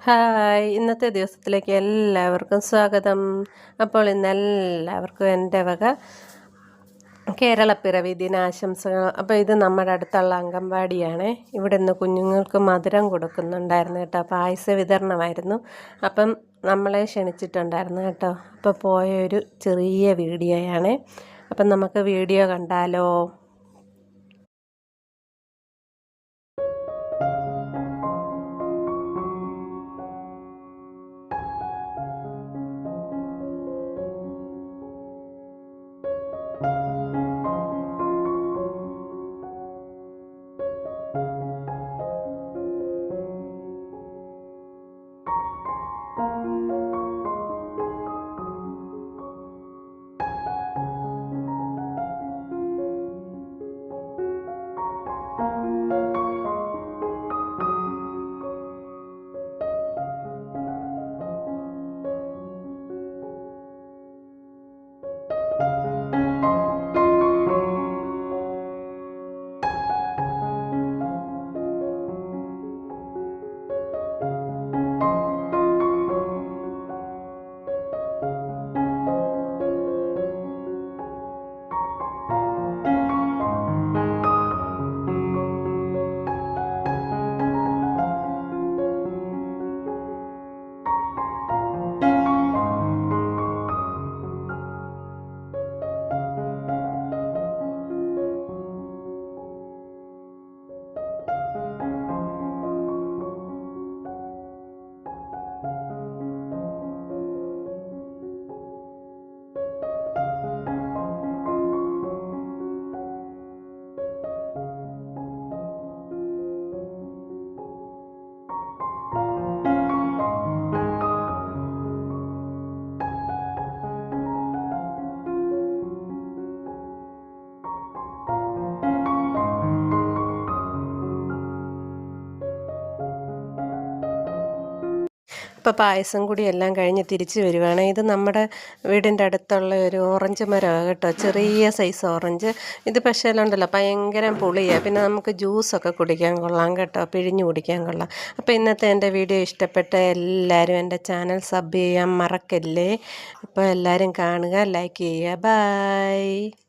Hi ഇന്നത്തെ ദിവസത്തിലേക്ക് എല്ലാവർക്കും സ്വാഗതം. അപ്പോൾ ഇന്ന് എല്ലാവർക്കും എൻ്റെ വക കേരളപ്പിറവി ദിനാശംസകൾ. അപ്പോൾ ഇത് നമ്മുടെ അടുത്തുള്ള അംഗൻവാടിയാണ്. ഇവിടെ നിന്ന് കുഞ്ഞുങ്ങൾക്ക് മധുരം കൊടുക്കുന്നുണ്ടായിരുന്നു കേട്ടോ. പായസ വിതരണമായിരുന്നു. അപ്പം നമ്മളെ ക്ഷണിച്ചിട്ടുണ്ടായിരുന്നു കേട്ടോ. അപ്പോൾ പോയൊരു ചെറിയ വീഡിയോയാണ്. അപ്പം നമുക്ക് വീഡിയോ കണ്ടാലോ? ഇപ്പോൾ പായസം കൂടി എല്ലാം കഴിഞ്ഞ് തിരിച്ച് വരുവാണ്. ഇത് നമ്മുടെ വീടിൻ്റെ അടുത്തുള്ള ഒരു ഓറഞ്ച് മരമാണ് കേട്ടോ. ചെറിയ സൈസ് ഓറഞ്ച്. ഇത് പക്ഷേ ഉണ്ടല്ലോ ഭയങ്കര പുളിയാണ്. പിന്നെ നമുക്ക് ജ്യൂസൊക്കെ കുടിക്കാൻ കൊള്ളാം കേട്ടോ. പിഴിഞ്ഞ് കുടിക്കാൻ കൊള്ളാം. അപ്പോൾ ഇന്നത്തെ എൻ്റെ വീഡിയോ ഇഷ്ടപ്പെട്ട എല്ലാവരും എൻ്റെ ചാനൽ സബ് ചെയ്യാൻ മറക്കല്ലേ. അപ്പോൾ എല്ലാവരും കാണുക, ലൈക്ക് ചെയ്യുക. ബൈ.